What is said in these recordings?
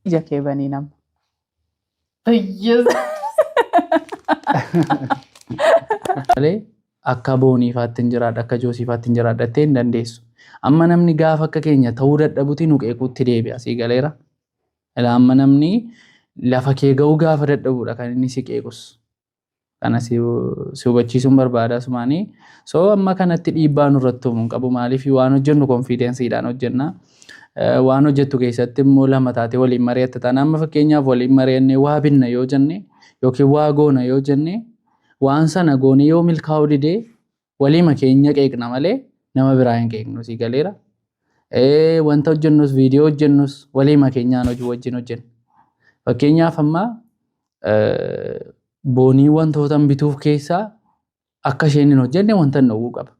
ija kee banii nama. Malee akka booniifaatti hin jiraadha akka joosiifaatti hin jiraadha jettee hin dandeessu. Amma namni gaafa akka keenya ta'uu dadhabutti nu qeequutti deebi'a sii galeera. Amma namni lafa kee ga'uu gaafa dadhabudha kan inni si qeequs. Kana si hubachiisuun barbaada sumaanii. So amma kanatti dhiibbaa nurratti uumuun qabu maaliif waan hojjennu konfiidensiidhaan hojjenna. Waan hojjettu keessatti immoo lama taatee waliin mari'atta taana. Amma fakkeenyaaf waliin mari'annee waa binna yoo jenne yookiin waa goona yoo jenne waan sana goone yoo milkaa'uu didee waliima keenya qeeqna malee nama biraa hin qeeqnu sii galeera. Wanta hojjennus viidiyoo hojjennus waliima keenyaan hojii wajjin hojjenna. Fakkeenyaaf amma boonii wantoota bituuf keessaa akka isheen hin hojjenne wanta dhowwuu qaba.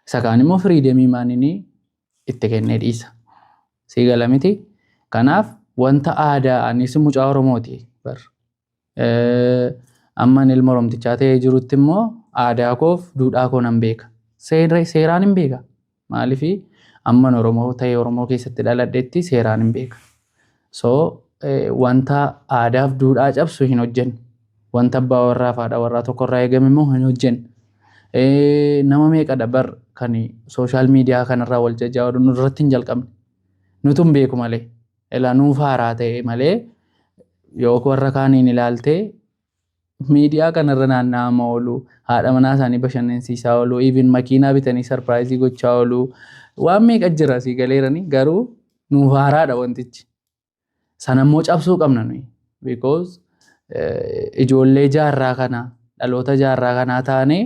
Isa kaan immoo firiidemii maaninii itti kennee dhiisa. Sii gala miti. Kanaaf wanta aadaa anis mucaa Oromooti bar. Amma ilma Oromtichaa ta'ee jirutti immoo aadaa koof duudhaa koo nan beeka. Seeraan hin beeka. Maaliif amma Oromoo ta'ee Oromoo keessatti dhaladhetti seeraan hin beeka. So wanta aadaaf duudhaa cabsu hin hojjennu. Wanta abbaa warraa fi haadha warraa tokkorraa eegame immoo hin hojjennu. Nama meeqadha bar kan sooshaal miidiyaa kanarraa wal jajjaa nurratti hin jalqabne. Nutu hin beeku malee. Ilaa nuuf haaraa ta'e malee yoo warra kaaniin ilaaltee miidiyaa kanarra naanna'ama oolu haadha manaa isaanii bashannansiisaa oolu even makiinaa bitanii sarpiraayizii gochaa oolu waan meeqa jira sii galeerani garuu nuuf haaraadha wantichi. Sanammoo cabsuu qabna nuyi because ijoollee jaarraa kana dhaloota jaarraa kanaa taanee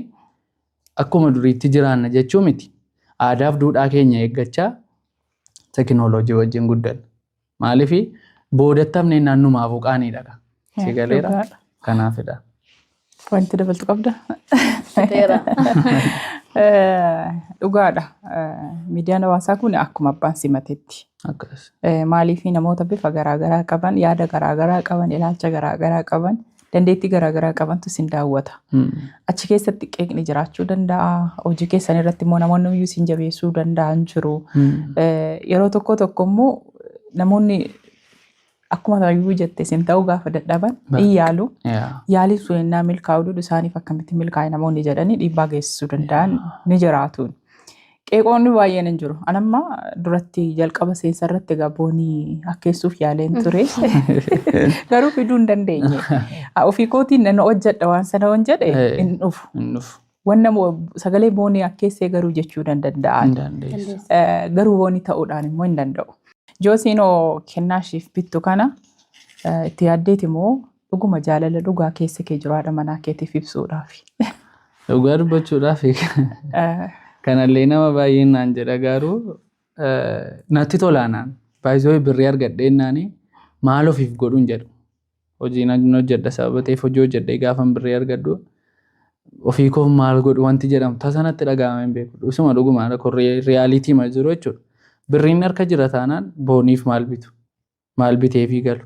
akkuma duriitti jiraanna jechuu miti. Aadaaf duudhaa keenya eeggachaa tekinooloojii wajjin guddanna. Maaliif boodattamne naannumaaf qaaniidha. Sii galeera. Kanaafidha. Wanti dabaltu qabda. Dhugaadha. Miidiyaan hawaasaa kun akkuma abbaan simatetti. Maaliif namoota bifa garaagaraa qaban, yaada garaagaraa qaban, ilaalcha garaagaraa qaban, dandeettii garaagaraa qabantu sin daawwata. Achi keessatti qeeqni jiraachuu danda'a. Hojii keessan irratti immoo namoonni iyyuu sin jabeessuu danda'an jiru. Yeroo tokko immoo namoonni akkuma taayuu jettee sin ta'uu gaafa dadhaban iyyaalu yaalii su'ennaa milkaa'uu dudu isaaniif akkamitti milkaa'e namoonni jedhanii dhiibbaa geessisuu danda'an ni jiraatu. Qeeqoonni baay'een hin jiru. Anamma duratti jalqaba seensa irratti boonii akkeessuuf yaaleen ture. Garuu fiduu hin dandeenye. Ofii kootiin nan hojjedha waan sana waan jedhe hin dhufu. Wanna sagalee boonii akkeessee garuu jechuu danda'an. Garuu boonii ta'uudhaan immoo hin danda'u. Joosiinoo kennaashiif bittu kana itti yaaddeeti immoo dhuguma jaalala dhugaa keessa kee jiru haadha manaa keetiif ibsuudhaaf. Dhugaa dubbachuudhaaf kanallee nama baay'een naan jedha garuu natti tolaanaan baay'isoo birrii argadheennaanii maal ofiif godhuun jedhu. Hojii nan hojjedha sababa ta'eef hojii hojjedhee gaafan birrii argadhu ofii koof maal godhu wanti jedhamu tasanatti dhaga'amee hin beeku. Isuma dhugumaan riyaalitii ma jiru jechuudha. Birriin harka jira taanaan booniif maal bitu? Maal biteefii galu?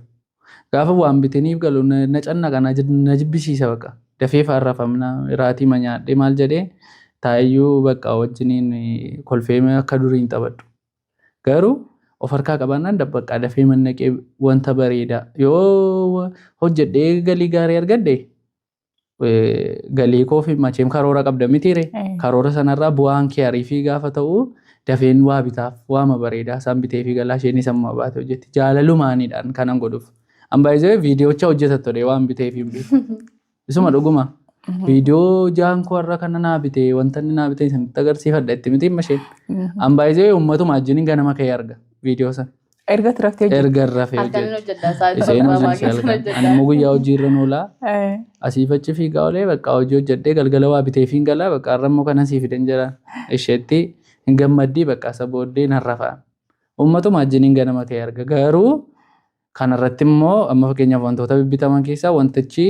Gaafa waan bitaniif galu na canna kana na jibbisiisa baqa. Dafee faarrafamna iraatii manyaadhee maal jedhee taayyuu baqa wajjiniin kolfeeme akka duriin taphadhu. Garuu of harkaa qabannaan dabbaqaa dafee mannaqee wanta bareedaa yoo hojjedhee galii gaarii argadde galii koofi macheem karoora qabda mitiire karoora sanarraa bu'aan kee ariifii gaafa ta'u dafeen waa bitaaf waama bareedaa isaan biteefii galaa isheen sammaa baate hojjetti jaalalumaaniidhaan kanan godhuuf. Ambaayizee viidiyoocha hojjetattu dhee waan biteefii hin beeku. Isuma dhuguma viidiyoo jaan koo irra kana naa bitee wanta inni naa bitee isinitti agarsiifadha itti miti masheen. Ambaayizee uummatuma ajjiniin ganama ka'ee arga viidiyoo sana. Erga tiraftee hojjeta. Erga rafee hojjeta. Isheen hojii halkan. Ani immoo guyyaa hojiirra noolaa. Asiif achi fiigaa olee bakka hojii hojjedhee galgala waa biteefiin galaa bakka har'ammoo kana siif fidan jedhaan. Isheetti hin gammaddii bakka isa booddee nan rafaan. Uummatuma ajjiniin ganama ka'ee arga. Garuu kanarratti immoo amma fakkeenyaaf wantoota bibbitaman keessaa wantichi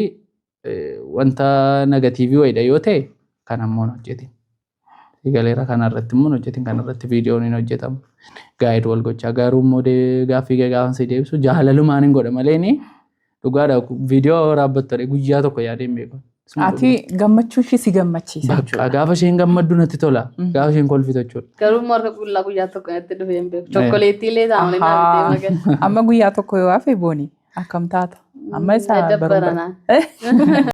wanta negatiivii wayidha yoo ta'e kan ammoo hojjetin. Galeera kanarratti immoo hojjetin kanarratti viidiyoon hin hojjetamu. Gaayid wal gochaa garuu immoo gaaffii gaafa si deebisu jaalalumaan hin godha malee ni dhugaadha viidiyoo raabbattu guyyaa tokko yaadeen beeku. Ati gammachuu ishee si gammachiisa Bakka gaafa isheen gammaddu natti tola. Gaafa isheen kolfitu jechuudha. Garuu marga qullaa guyyaa tokko natti dhufee hin beeku. Chokkoleettiilee taa'anii naa bitee magan. amma guyyaa tokko yoo hafe booni akkam taata amma isaa Dabbaranaa.